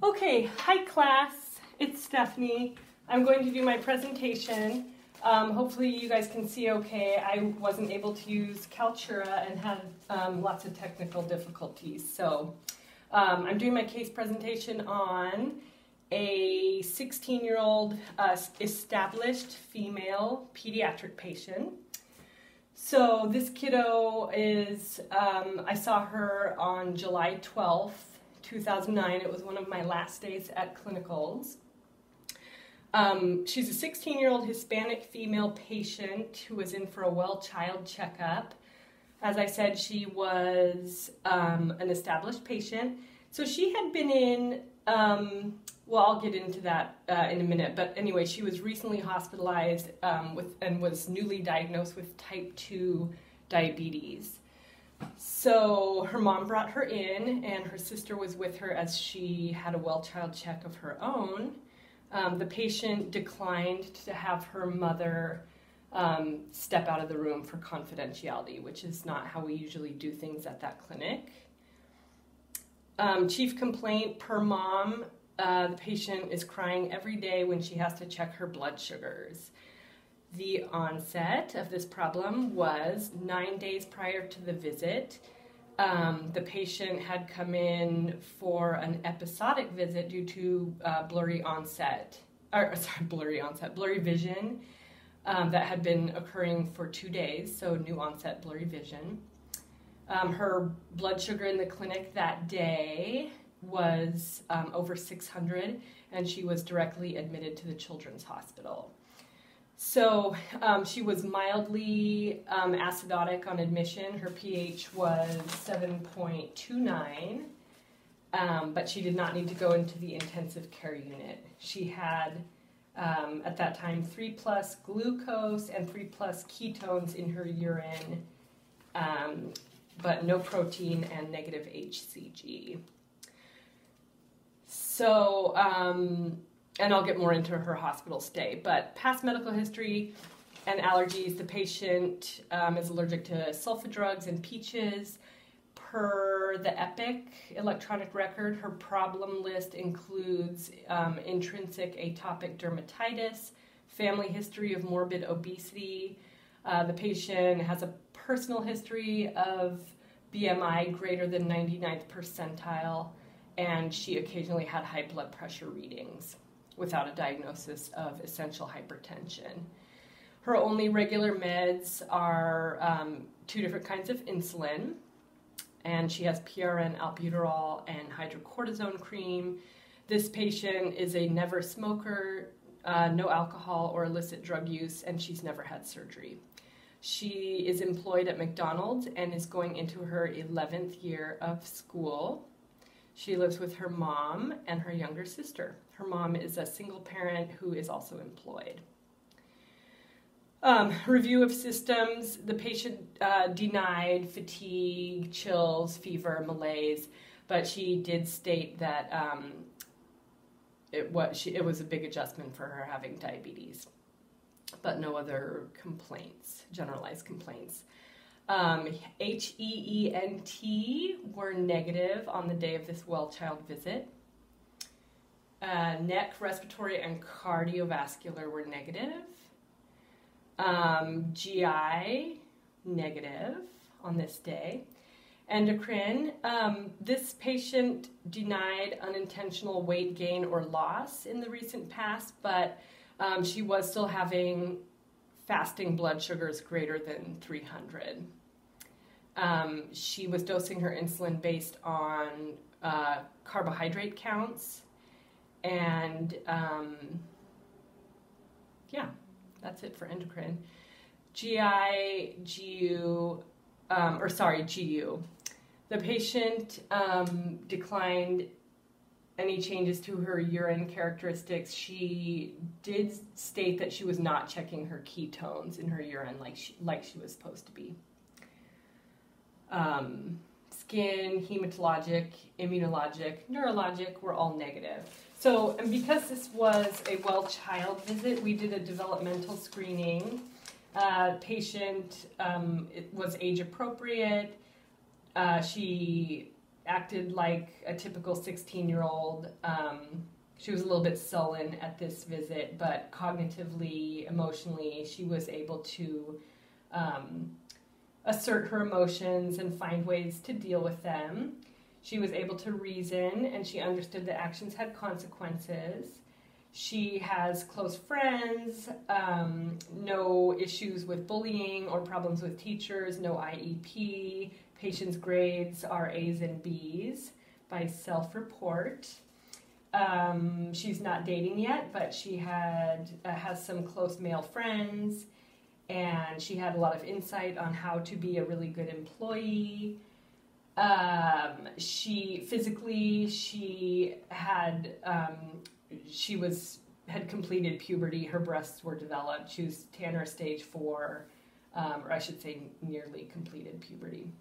Okay, hi class, it's Stephanie. I'm going to do my presentation. Hopefully you guys can see okay. I wasn't able to use Kaltura and had lots of technical difficulties. So I'm doing my case presentation on a 16-year-old established female pediatric patient. So this kiddo is, I saw her on July 12th, 2009. It was one of my last days at clinicals. She's a 16-year-old Hispanic female patient who was in for a well child checkup. As I said, she was an established patient. So she had been in, well, I'll get into that in a minute, but anyway, she was recently hospitalized and was newly diagnosed with type 2 diabetes. So her mom brought her in, and her sister was with her as she had a well child check of her own. The patient declined to have her mother step out of the room for confidentiality, which is not how we usually do things at that clinic. Chief complaint per mom, the patient is crying every day when she has to check her blood sugars. The onset of this problem was 9 days prior to the visit. The patient had come in for an episodic visit due to blurry vision that had been occurring for 2 days, so new onset blurry vision. Her blood sugar in the clinic that day was over 600, and she was directly admitted to the Children's Hospital. So she was mildly acidotic on admission. Her pH was 7.29, but she did not need to go into the intensive care unit. She had, at that time, 3+ glucose and 3+ ketones in her urine, but no protein and negative HCG. So, and I'll get more into her hospital stay, but past medical history and allergies, the patient is allergic to sulfa drugs and peaches. Per the EPIC electronic record, her problem list includes intrinsic atopic dermatitis, family history of morbid obesity. The patient has a personal history of BMI greater than 99th percentile, and she occasionally had high blood pressure readings without a diagnosis of essential hypertension. Her only regular meds are 2 different kinds of insulin, and she has PRN albuterol and hydrocortisone cream. This patient is a never smoker, no alcohol or illicit drug use, and she's never had surgery. She is employed at McDonald's and is going into her 11th year of school. She lives with her mom and her younger sister. Her mom is a single parent who is also employed. Review of systems. The patient denied fatigue, chills, fever, malaise, but she did state that it was a big adjustment for her having diabetes, but no other complaints, generalized complaints. HEENT were negative on the day of this well child visit. Neck, respiratory, and cardiovascular were negative. GI, negative on this day. Endocrine, this patient denied unintentional weight gain or loss in the recent past, but she was still having fasting blood sugars greater than 300. She was dosing her insulin based on carbohydrate counts, and yeah, that's it for endocrine. GI, GU. The patient declined any changes to her urine characteristics. She did state that she was not checking her ketones in her urine like she was supposed to be. Skin, hematologic, immunologic, neurologic were all negative. So, and because this was a well child visit, we did a developmental screening. Patient it was age appropriate. She acted like a typical 16-year-old. She was a little bit sullen at this visit, but cognitively, emotionally, she was able to assert her emotions and find ways to deal with them. She was able to reason, and she understood that actions had consequences. She has close friends, no issues with bullying or problems with teachers, no IEP. Patient's grades are A's and B's by self-report. She's not dating yet, but she has some close male friends, and she had a lot of insight on how to be a really good employee. She had completed puberty. Her breasts were developed. She was Tanner stage 4, or I should say nearly completed puberty.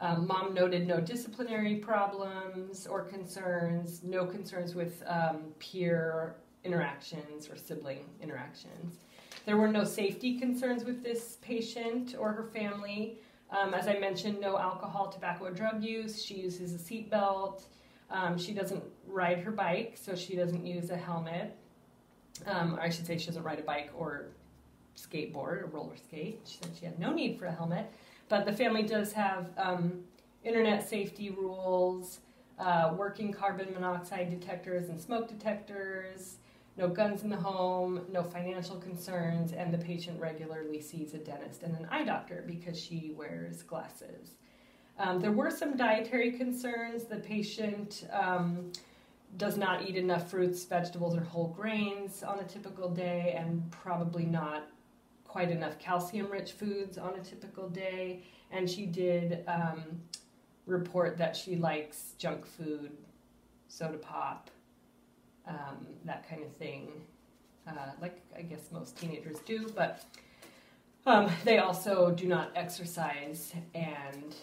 Mom noted no disciplinary problems or concerns, no concerns with peer interactions or sibling interactions. There were no safety concerns with this patient or her family. As I mentioned, no alcohol, tobacco, or drug use. She uses a seatbelt. She doesn't ride her bike, so she doesn't use a helmet. I should say she doesn't ride a bike or skateboard or roller skate. She said she had no need for a helmet. But the family does have internet safety rules, working carbon monoxide detectors and smoke detectors, no guns in the home, no financial concerns, and the patient regularly sees a dentist and an eye doctor because she wears glasses. There were some dietary concerns. The patient does not eat enough fruits, vegetables, or whole grains on a typical day, and probably not quite enough calcium-rich foods on a typical day. And she did report that she likes junk food, soda pop, that kind of thing, like I guess most teenagers do. But they also do not exercise, and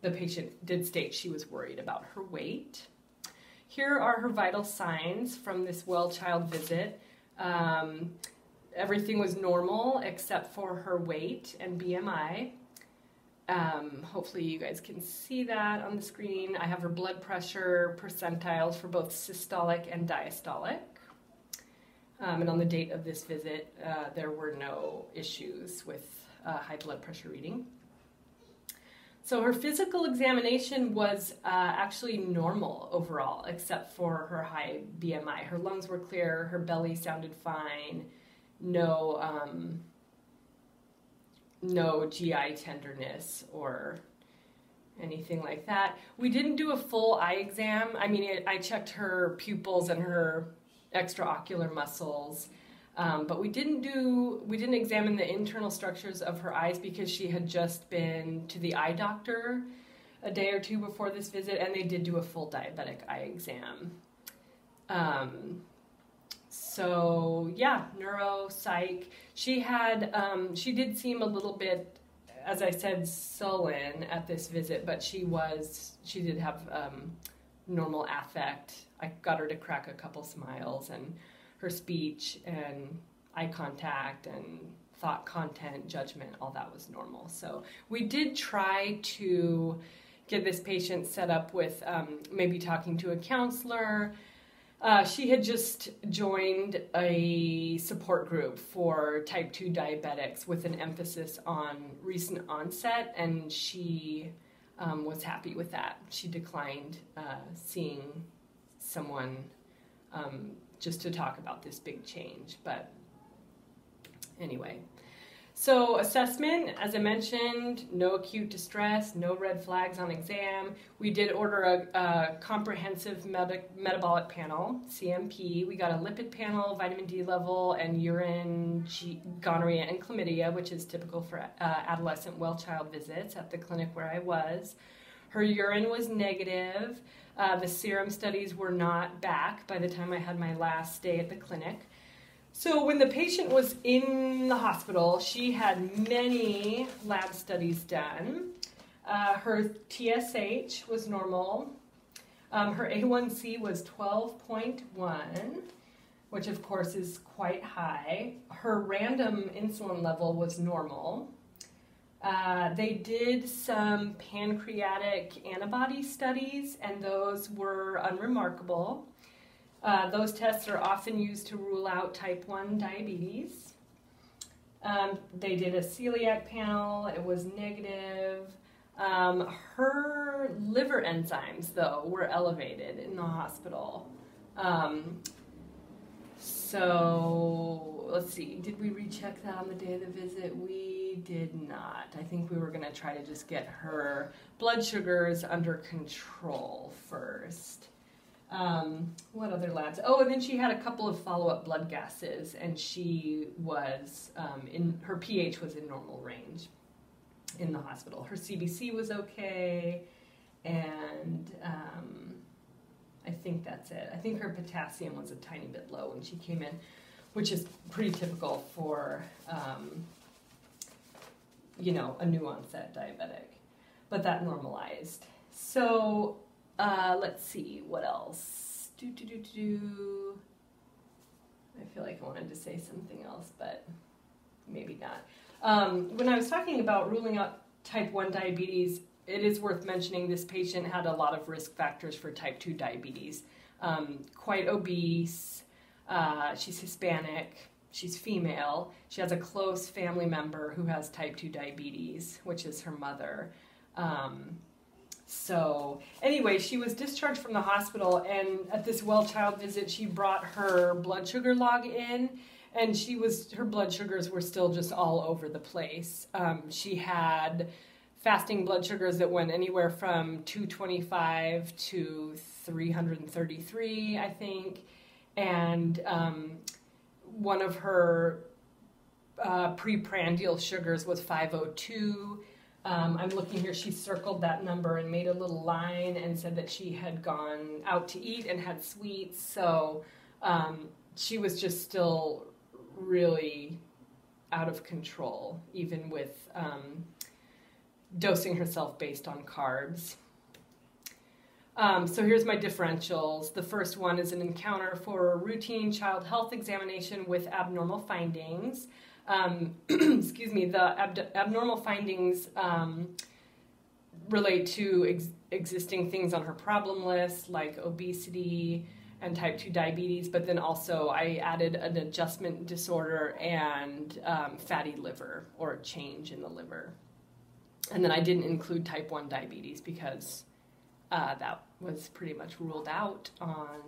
the patient did state she was worried about her weight. Here are her vital signs from this well-child visit. Everything was normal except for her weight and BMI. Hopefully you guys can see that on the screen. I have her blood pressure percentiles for both systolic and diastolic. And on the date of this visit, there were no issues with high blood pressure reading. So her physical examination was actually normal overall, except for her high BMI. Her lungs were clear, her belly sounded fine, no GI tenderness or anything like that. We didn't do a full eye exam. I mean, I checked her pupils and her extraocular muscles. But we didn't examine the internal structures of her eyes because she had just been to the eye doctor a day or two before this visit, and they did do a full diabetic eye exam. So yeah, neuro, psych. She did seem a little bit, as I said, sullen at this visit, but she did have normal affect. I got her to crack a couple smiles, and her speech and eye contact and thought content, judgment, all that was normal. So we did try to get this patient set up with maybe talking to a counselor. She had just joined a support group for type 2 diabetics with an emphasis on recent onset, and she was happy with that. She declined seeing someone just to talk about this big change. But anyway, so assessment, as I mentioned, no acute distress, no red flags on exam. We did order a comprehensive metabolic panel, CMP. We got a lipid panel, vitamin D level, and urine, gonorrhea, and chlamydia, which is typical for adolescent well-child visits at the clinic where I was. Her urine was negative. The serum studies were not back by the time I had my last day at the clinic. So when the patient was in the hospital, she had many lab studies done. Her TSH was normal. Her A1C was 12.1, which of course is quite high. Her random insulin level was normal. They did some pancreatic antibody studies, and those were unremarkable. Those tests are often used to rule out type 1 diabetes. They did a celiac panel. It was negative. Her liver enzymes, though, were elevated in the hospital. So let's see, did we recheck that on the day of the visit? We did not. I think we were going to try to just get her blood sugars under control first. What other labs? Oh, and then she had a couple of follow-up blood gases, and she was, her pH was in normal range in the hospital. Her CBC was okay, and I think that's it. I think her potassium was a tiny bit low when she came in, which is pretty typical for, a new onset diabetic. But that normalized. So let's see, what else? I feel like I wanted to say something else, but maybe not. When I was talking about ruling out type 1 diabetes, it is worth mentioning this patient had a lot of risk factors for type 2 diabetes. Quite obese, she's Hispanic, she's female, she has a close family member who has type 2 diabetes, which is her mother. So anyway, she was discharged from the hospital, and at this well child visit, she brought her blood sugar log in, and her blood sugars were still just all over the place. She had fasting blood sugars that went anywhere from 225 to 333, I think, and one of her preprandial sugars was 502. I'm looking here, she circled that number and made a little line and said that she had gone out to eat and had sweets, so she was just still really out of control, even with dosing herself based on carbs. So here's my differentials. The first one is an encounter for a routine child health examination with abnormal findings. Excuse me, the abnormal findings relate to existing things on her problem list, like obesity and type 2 diabetes, but then also I added an adjustment disorder and fatty liver, or a change in the liver. And then I didn't include type 1 diabetes because that was pretty much ruled out on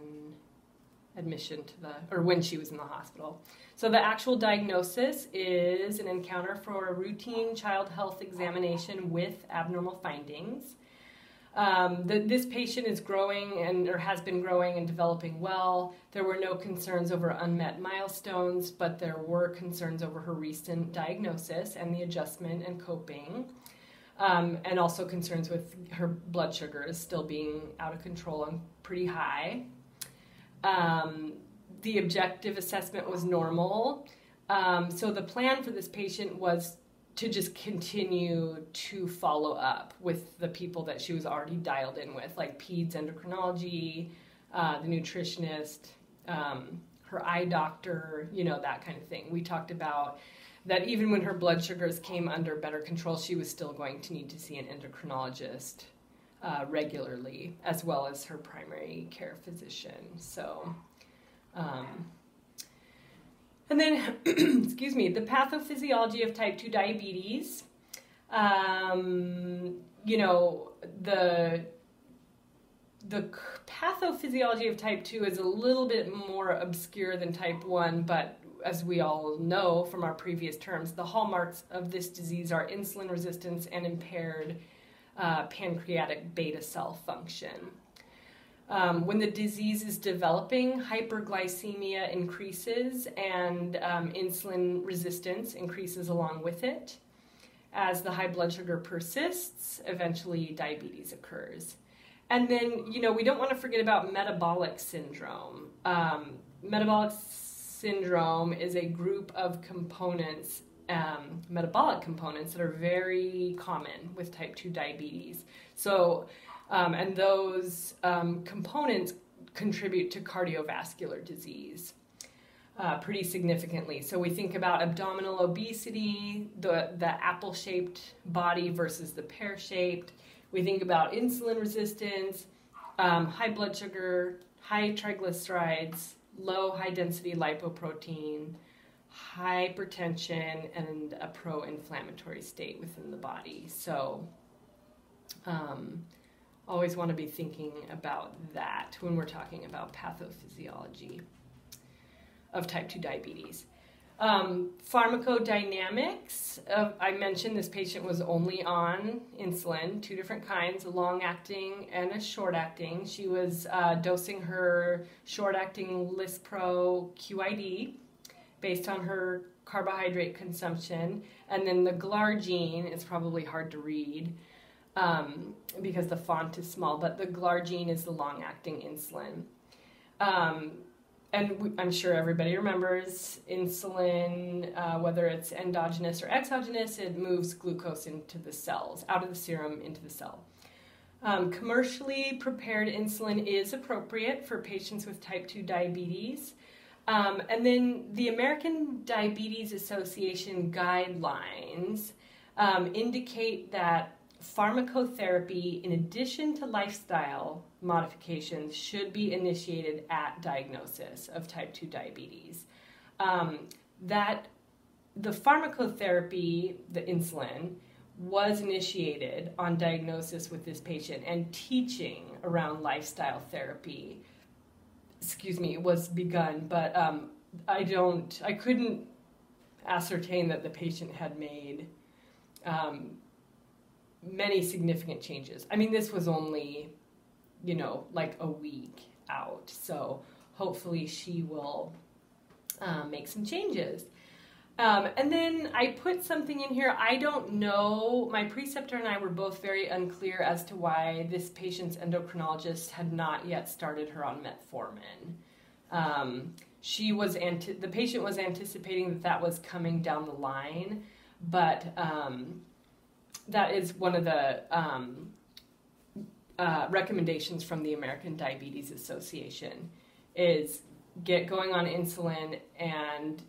admission to when she was in the hospital. So the actual diagnosis is an encounter for a routine child health examination with abnormal findings. This patient is growing or has been growing and developing well. There were no concerns over unmet milestones, but there were concerns over her recent diagnosis and the adjustment and coping. And also concerns with her blood sugars still being out of control and pretty high. The objective assessment was normal. So the plan for this patient was to just continue to follow up with the people that she was already dialed in with, like peds endocrinology, the nutritionist, her eye doctor, that kind of thing. We talked about that even when her blood sugars came under better control, she was still going to need to see an endocrinologist regularly, as well as her primary care physician. So, and then, excuse me, the pathophysiology of type 2 diabetes. The pathophysiology of type 2 is a little bit more obscure than type 1, but as we all know from our previous terms, the hallmarks of this disease are insulin resistance and impaired pancreatic beta cell function. When the disease is developing, hyperglycemia increases and insulin resistance increases along with it. As the high blood sugar persists, eventually diabetes occurs. And then, we don't want to forget about metabolic syndrome. Metabolic syndrome is a group of components, metabolic components, that are very common with type 2 diabetes. So, and those components contribute to cardiovascular disease. pretty significantly. So we think about abdominal obesity, the apple-shaped body versus the pear-shaped. We think about insulin resistance, high blood sugar, high triglycerides, low high-density lipoprotein, hypertension, and a pro-inflammatory state within the body. So always want to be thinking about that when we're talking about pathophysiology of type 2 diabetes. Pharmacodynamics, I mentioned this patient was only on insulin, 2 different kinds, a long-acting and a short-acting. She was dosing her short-acting Lispro QID based on her carbohydrate consumption, and then the glargine is probably hard to read because the font is small, but the glargine is the long-acting insulin. And I'm sure everybody remembers insulin, whether it's endogenous or exogenous, it moves glucose into the cells, out of the serum into the cell. Commercially prepared insulin is appropriate for patients with type 2 diabetes. And then the American Diabetes Association guidelines indicate that pharmacotherapy, in addition to lifestyle modifications, should be initiated at diagnosis of type 2 diabetes. That the pharmacotherapy, the insulin, was initiated on diagnosis with this patient, and teaching around lifestyle therapy, was begun, but I couldn't ascertain that the patient had made many significant changes. I mean, this was only, like a week out, so hopefully she will make some changes. And then I put something in here. I don't know. My preceptor and I were both very unclear as to why this patient's endocrinologist had not yet started her on metformin. The patient was anticipating that was coming down the line, but that is one of the recommendations from the American Diabetes Association, is get going on insulin and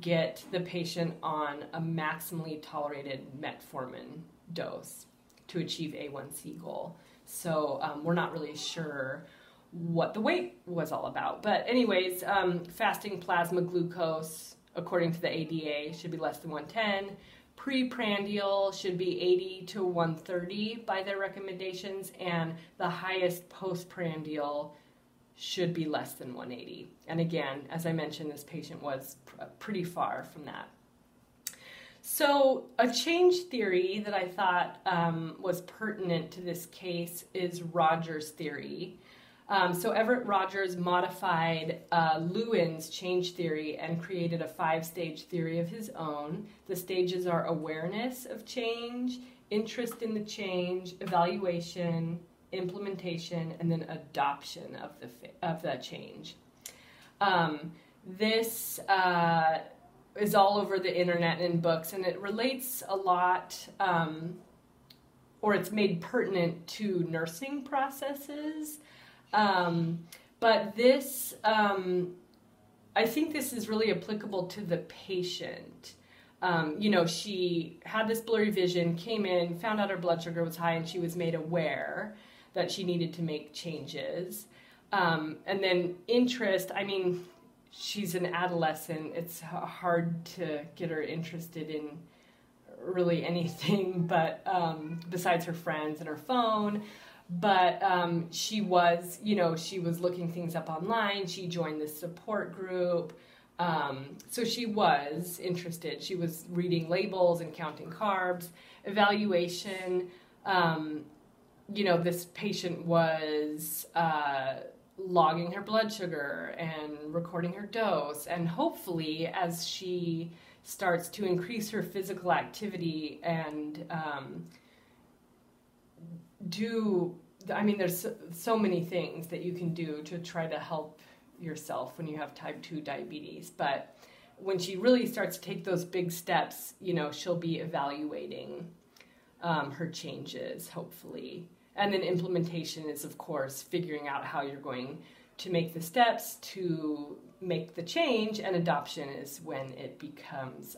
get the patient on a maximally tolerated metformin dose to achieve A1C goal. So we're not really sure what the weight was all about. But anyways, fasting plasma glucose, according to the ADA, should be less than 110. Preprandial should be 80 to 130 by their recommendations, and the highest postprandial should be less than 180. And again, as I mentioned, this patient was pretty far from that. So a change theory that I thought was pertinent to this case is Rogers' theory. So Everett Rogers modified Lewin's change theory and created a 5-stage theory of his own. The stages are awareness of change, interest in the change, evaluation, implementation, and then adoption of the change. This is all over the internet and in books, and it relates a lot, or it's made pertinent to nursing processes. But this, I think this is really applicable to the patient. She had this blurry vision, came in, found out her blood sugar was high, and she was made aware that she needed to make changes. And then interest, I mean, she's an adolescent. It's hard to get her interested in really anything but besides her friends and her phone. But she was looking things up online. She joined this support group. So she was interested. She was reading labels and counting carbs. Evaluation, this patient was logging her blood sugar and recording her dose. And hopefully, as she starts to increase her physical activity and there's so many things that you can do to try to help yourself when you have type 2 diabetes. But when she really starts to take those big steps, she'll be evaluating her changes, hopefully. And then implementation is, of course, figuring out how you're going to make the steps to make the change, and adoption is when it becomes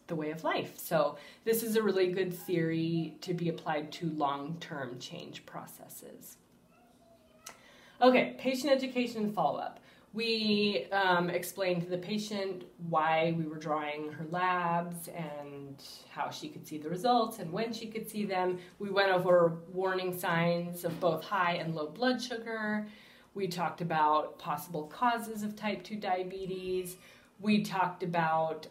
the way of life. So this is a really good theory to be applied to long-term change processes. Okay, patient education and follow-up. We explained to the patient why we were drawing her labs and how she could see the results and when she could see them. We went over warning signs of both high and low blood sugar. We talked about possible causes of type 2 diabetes. We talked about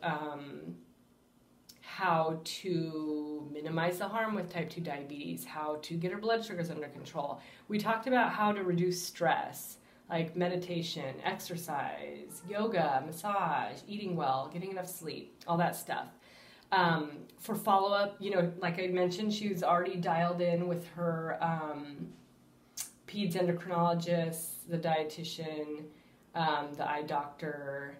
how to minimize the harm with type 2 diabetes, how to get her blood sugars under control. We talked about how to reduce stress, like meditation, exercise, yoga, massage, eating well, getting enough sleep, all that stuff. For follow-up, like I mentioned, she was already dialed in with her peds endocrinologist, the dietitian, the eye doctor,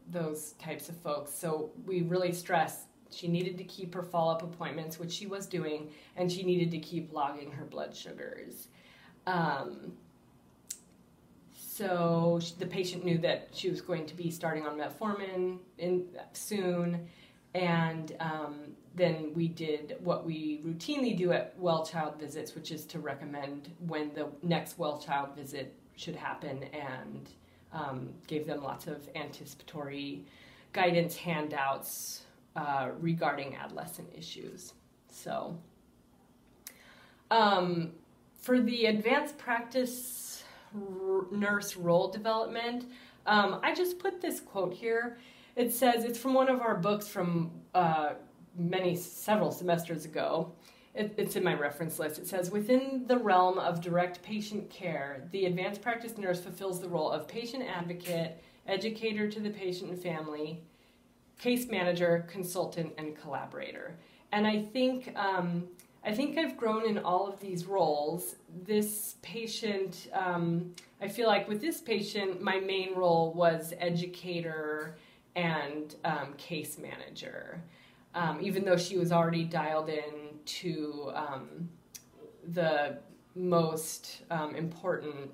those types of folks. So we really stressed she needed to keep her follow-up appointments, which she was doing, and she needed to keep logging her blood sugars. So the patient knew that she was going to be starting on metformin soon, and then we did what we routinely do at well-child visits, which is to recommend when the next well-child visit should happen, and gave them lots of anticipatory guidance handouts regarding adolescent issues. So for the advanced practice nurse role development, I just put this quote here. It says, it's from one of our books from several semesters ago. It's in my reference list. It says, within the realm of direct patient care, the advanced practice nurse fulfills the role of patient advocate, educator to the patient and family, case manager, consultant, and collaborator. And I think I've grown in all of these roles. This patient, I feel like with this patient, my main role was educator and case manager. Even though she was already dialed in to the most important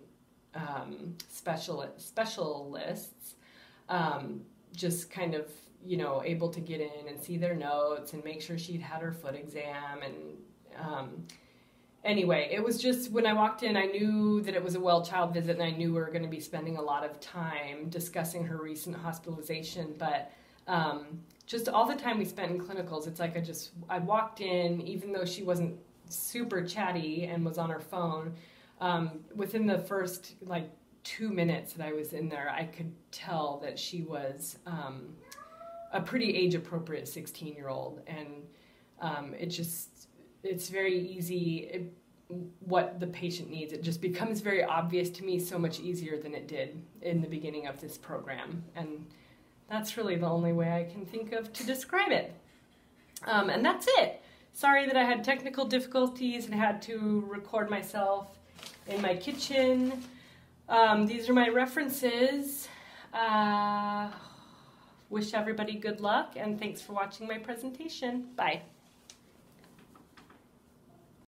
specialists, just kind of, able to get in and see their notes and make sure she'd had her foot exam. And anyway, it was just, when I walked in, I knew that it was a well-child visit, and I knew we were going to be spending a lot of time discussing her recent hospitalization, but just all the time we spent in clinicals, it's like I walked in, even though she wasn't super chatty and was on her phone, within the first 2 minutes that I was in there, I could tell that she was a pretty age-appropriate 16-year-old, and it's very easy what the patient needs. It just becomes very obvious to me, so much easier than it did in the beginning of this program, and that's really the only way I can think of to describe it. And that's it. Sorry that I had technical difficulties and had to record myself in my kitchen. These are my references. Wish everybody good luck, and thanks for watching my presentation. Bye.